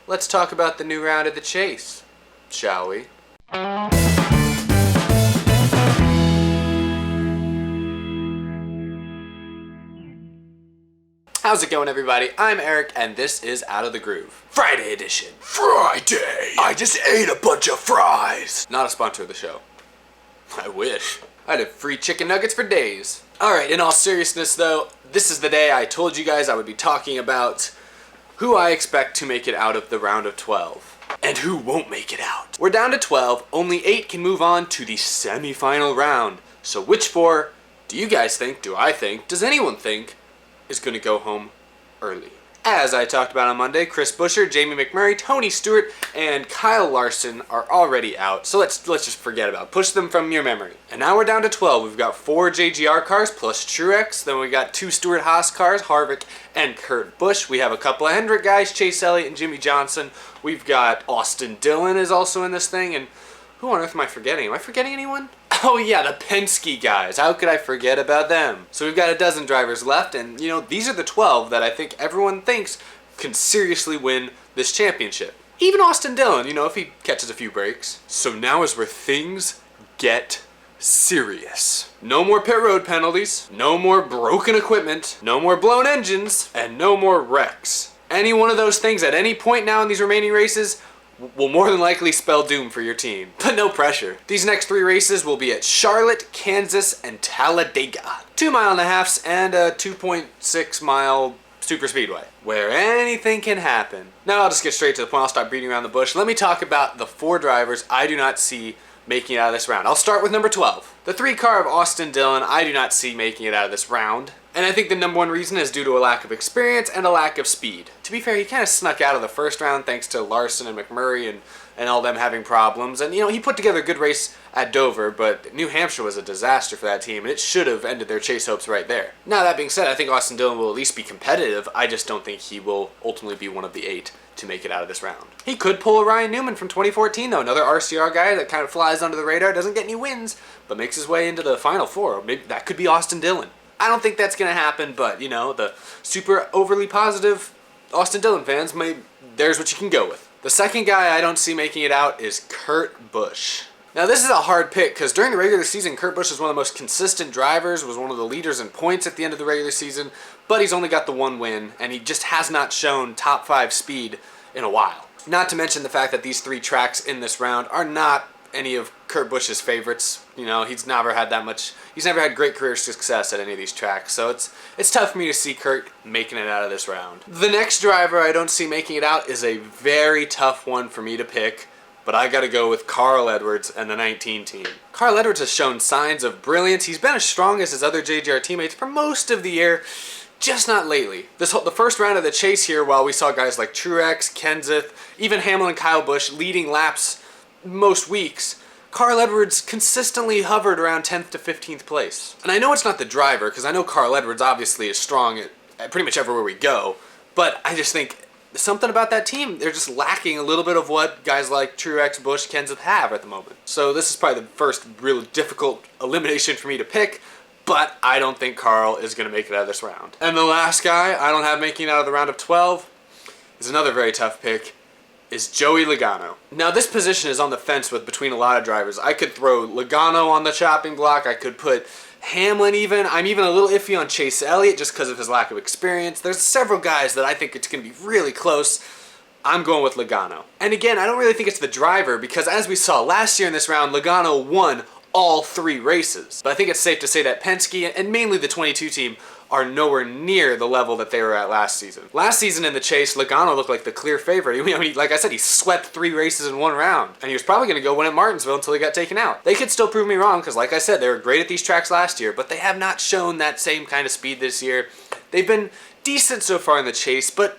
let's talk about the new round of the chase, shall we? How's it going, everybody? I'm Eric, and this is Out of the Groove, Friday edition. Friday! I just ate a bunch of fries! Not a sponsor of the show. I wish. I'd have free chicken nuggets for days. Alright, in all seriousness though, this is the day I told you guys I would be talking about who I expect to make it out of the round of 12. And who won't make it out? We're down to 12, only 8 can move on to the semi-final round. So which 4 do you guys think, do I think, does anyone think is going to go home early? As I talked about on Monday, Chris Buescher, Jamie McMurray, Tony Stewart, and Kyle Larson are already out. So let's just forget about it. Push them from your memory. And now we're down to 12. We've got 4 JGR cars plus Truex. Then we got 2 Stewart Haas cars, Harvick and Kurt Busch. We have a couple of Hendrick guys, Chase Elliott and Jimmy Johnson. We've got Austin Dillon is also in this thing. And who on earth am I forgetting? Am I forgetting anyone? Oh yeah, the Penske guys. How could I forget about them? So we've got a dozen drivers left, and you know, these are the 12 that I think everyone thinks can seriously win this championship. Even Austin Dillon, you know, if he catches a few breaks. So now is where things get serious. No more pit road penalties, no more broken equipment, no more blown engines, and no more wrecks. Any one of those things at any point now in these remaining races will more than likely spell doom for your team. But no pressure. These next 3 races will be at Charlotte, Kansas, and Talladega. 2.5 and a 2.6 mile super speedway, where anything can happen. Now I'll just get straight to the point. I'll stop beating around the bush. Let me talk about the 4 drivers I do not see making it out of this round. I'll start with number 12. The 3 car of Austin Dillon, I do not see making it out of this round. And I think the number 1 reason is due to a lack of experience and a lack of speed. To be fair, he kind of snuck out of the first round thanks to Larson and McMurray and all them having problems. And, you know, he put together a good race at Dover, but New Hampshire was a disaster for that team, and it should have ended their chase hopes right there. Now, that being said, I think Austin Dillon will at least be competitive. I just don't think he will ultimately be one of the 8 to make it out of this round. He could pull a Ryan Newman from 2014, though. Another RCR guy that kind of flies under the radar, doesn't get any wins, but makes his way into the Final 4. Maybe that could be Austin Dillon. I don't think that's going to happen, but, you know, the super overly positive Austin Dillon fans, there's what you can go with. The second guy I don't see making it out is Kurt Busch. Now, this is a hard pick because during the regular season, Kurt Busch was one of the most consistent drivers, was one of the leaders in points at the end of the regular season, but he's only got the 1 win, and he just has not shown top 5 speed in a while. Not to mention the fact that these 3 tracks in this round are not any of Kurt Busch's favorites. You know, he's never had great career success at any of these tracks, so it's tough for me to see Kurt making it out of this round. The next driver I don't see making it out is a very tough one for me to pick, but I gotta go with Carl Edwards and the 19 team. Carl Edwards has shown signs of brilliance. He's been as strong as his other JGR teammates for most of the year, just not lately. The first round of the chase here, while we saw guys like Truex, Kenseth, even Hamlin and Kyle Busch leading laps most weeks, Carl Edwards consistently hovered around 10th to 15th place. And I know it's not the driver, because I know Carl Edwards obviously is strong at pretty much everywhere we go, but I just think something about that team, they're just lacking a little bit of what guys like Truex, Busch, Kenseth have at the moment. So this is probably the first real difficult elimination for me to pick, but I don't think Carl is going to make it out of this round. And the last guy I don't have making it out of the round of 12 is another very tough pick, is Joey Logano. Now, this position is on the fence between a lot of drivers. I could throw Logano on the chopping block. I could put Hamlin even. I'm even a little iffy on Chase Elliott just because of his lack of experience. There's several guys that I think it's going to be really close. I'm going with Logano. And again, I don't really think it's the driver because as we saw last year in this round, Logano won all 3 races. But I think it's safe to say that Penske and mainly the 22 team are nowhere near the level that they were at last season. Last season in the chase, Logano looked like the clear favorite. I mean, like I said, he swept 3 races in 1 round, and he was probably going to go win at Martinsville until he got taken out. They could still prove me wrong, because like I said, they were great at these tracks last year, but they have not shown that same kind of speed this year. They've been decent so far in the chase, but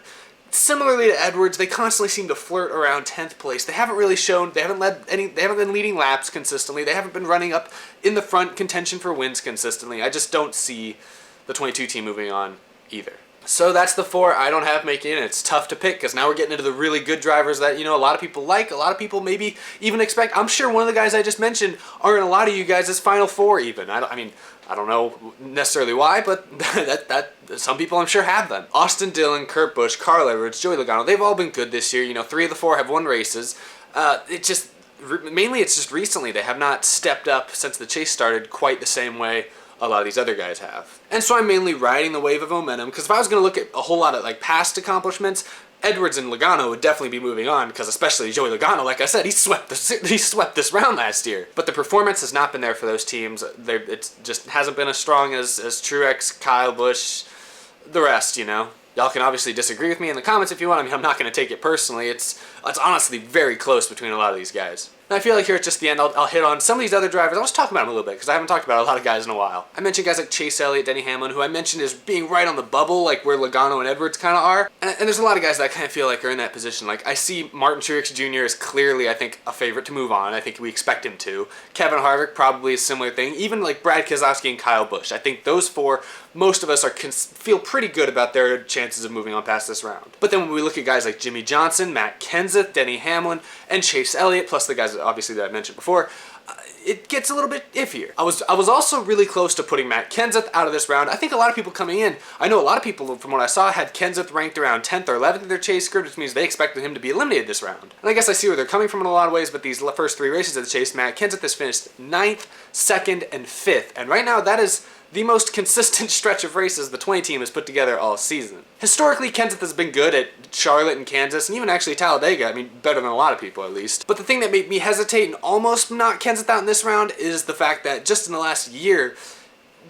similarly to Edwards, they constantly seem to flirt around 10th place. They haven't really shown, they haven't been leading laps consistently. They haven't been running up in the front contention for wins consistently. I just don't see the 22 team moving on either. So that's the 4 I don't have making it. It's tough to pick because now we're getting into the really good drivers that, you know, a lot of people like, a lot of people maybe even expect. I'm sure one of the guys I just mentioned are in a lot of you guys' Final 4 even. I I don't know necessarily why, but that some people I'm sure have them. Austin Dillon, Kurt Busch, Carl Edwards, Joey Logano, they've all been good this year. You know, 3 of the 4 have won races. Mainly it's just recently they have not stepped up since the chase started quite the same way a lot of these other guys have. And so I'm mainly riding the wave of momentum, because if I was going to look at a whole lot of like past accomplishments, Edwards and Logano would definitely be moving on, because especially Joey Logano, like I said, he swept this round last year. But the performance has not been there for those teams. It just hasn't been as strong as Truex, Kyle Busch, the rest, you know. Y'all can obviously disagree with me in the comments if you want. I mean, I'm not going to take it personally. It's honestly very close between a lot of these guys. And I feel like here at just the end, I'll hit on some of these other drivers. I'll just talk about them a little bit, because I haven't talked about a lot of guys in a while. I mentioned guys like Chase Elliott, Denny Hamlin, who I mentioned as being right on the bubble, like where Logano and Edwards kind of are. And there's a lot of guys that I kind of feel like are in that position. Like, I see Martin Truex Jr. is clearly, I think, a favorite to move on. I think we expect him to. Kevin Harvick, probably a similar thing. Even like Brad Keselowski and Kyle Busch. I think those 4, most of us feel pretty good about their chances of moving on past this round. But then when we look at guys like Jimmy Johnson, Matt Kenseth, Denny Hamlin, and Chase Elliott, plus the guys obviously that I mentioned before, it gets a little bit iffier. I was also really close to putting Matt Kenseth out of this round. I think a lot of people coming in, I know a lot of people from what I saw had Kenseth ranked around 10th or 11th in their chase grid, which means they expected him to be eliminated this round. And I guess I see where they're coming from in a lot of ways, but these first 3 races of the chase, Matt Kenseth has finished 9th, 2nd, and 5th. And right now that is the most consistent stretch of races the 20 team has put together all season. Historically, Kenseth has been good at Charlotte and Kansas, and even actually Talladega. I mean, better than a lot of people at least. But the thing that made me hesitate and almost knock Kenseth out in this round is the fact that just in the last year,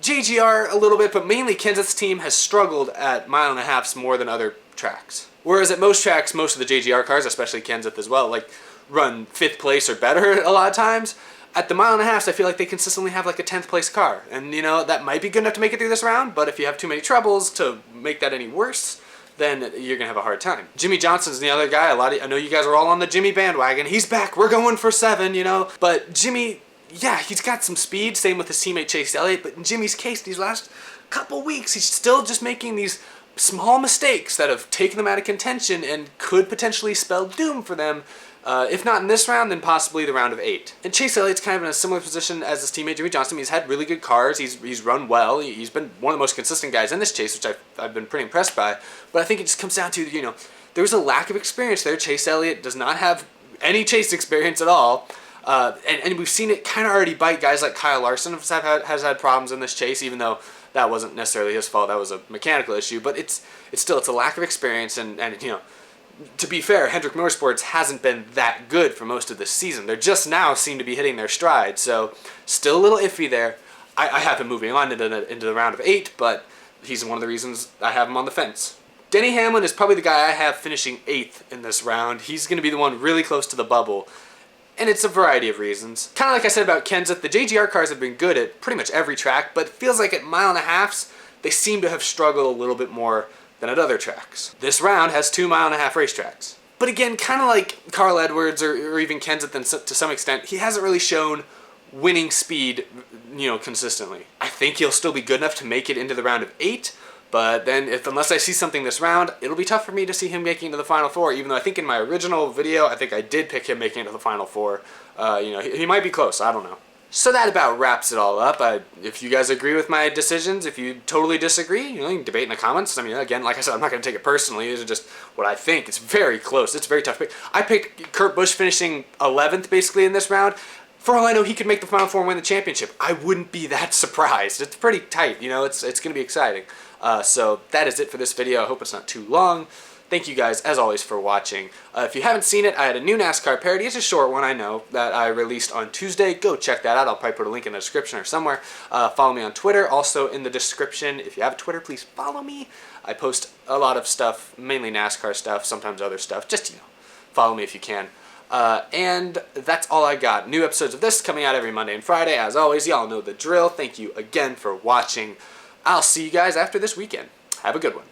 JGR a little bit, but mainly Kenseth's team has struggled at 1.5 miles more than other tracks. Whereas at most tracks, most of the JGR cars, especially Kenseth as well, like run 5th place or better a lot of times. At the 1.5 miles, I feel like they consistently have like a 10th place car. And, you know, that might be good enough to make it through this round, but if you have too many troubles to make that any worse, then you're going to have a hard time. Jimmy Johnson's the other guy. I know you guys are all on the Jimmy bandwagon. He's back. We're going for 7, you know. But Jimmy, yeah, he's got some speed. Same with his teammate Chase Elliott. But in Jimmy's case, these last couple weeks, he's still just making these small mistakes that have taken them out of contention and could potentially spell doom for them. If not in this round, then possibly the round of 8. And Chase Elliott's kind of in a similar position as his teammate Jimmy Johnson. He's had really good cars. He's run well. He's been one of the most consistent guys in this chase, which I've been pretty impressed by. But I think it just comes down to, you know, there's a lack of experience there. Chase Elliott does not have any chase experience at all. And we've seen it kind of already bite guys like Kyle Larson has had problems in this chase, even though that wasn't necessarily his fault. That was a mechanical issue. But it's a lack of experience, and you know, to be fair, Hendrick Motorsports hasn't been that good for most of this season. They're just now seem to be hitting their stride, so still a little iffy there. I have him moving on into the round of 8, but he's one of the reasons I have him on the fence. Denny Hamlin is probably the guy I have finishing 8th in this round. He's going to be the one really close to the bubble, and it's a variety of reasons. Kind of like I said about Kenseth, the JGR cars have been good at pretty much every track, but it feels like at 1.5 miles, they seem to have struggled a little bit more than at other tracks. This round has 2.5 mile racetracks. But again, kind of like Carl Edwards or even Kenseth to some extent, he hasn't really shown winning speed, you know, consistently. I think he'll still be good enough to make it into the round of 8, but then unless I see something this round, it'll be tough for me to see him making it to the Final 4, even though I think in my original video, I think I did pick him making it to the Final 4. You know, he might be close, I don't know. So that about wraps it all up. If you guys agree with my decisions, if you totally disagree, you know, you can debate in the comments. I mean, again, like I said, I'm not going to take it personally. These are just what I think. It's very close. It's a very tough pick. I picked Kurt Busch finishing 11th, basically, in this round. For all I know, he could make the Final 4 and win the championship. I wouldn't be that surprised. It's pretty tight, you know. It's going to be exciting. So that is it for this video. I hope it's not too long. Thank you guys, as always, for watching. If you haven't seen it, I had a new NASCAR parody. It's a short one, I know, that I released on Tuesday. Go check that out. I'll probably put a link in the description or somewhere. Follow me on Twitter. Also in the description, if you have Twitter, please follow me. I post a lot of stuff, mainly NASCAR stuff, sometimes other stuff. Just, you know, follow me if you can. And that's all I got. New episodes of this coming out every Monday and Friday. As always, y'all know the drill. Thank you again for watching. I'll see you guys after this weekend. Have a good one.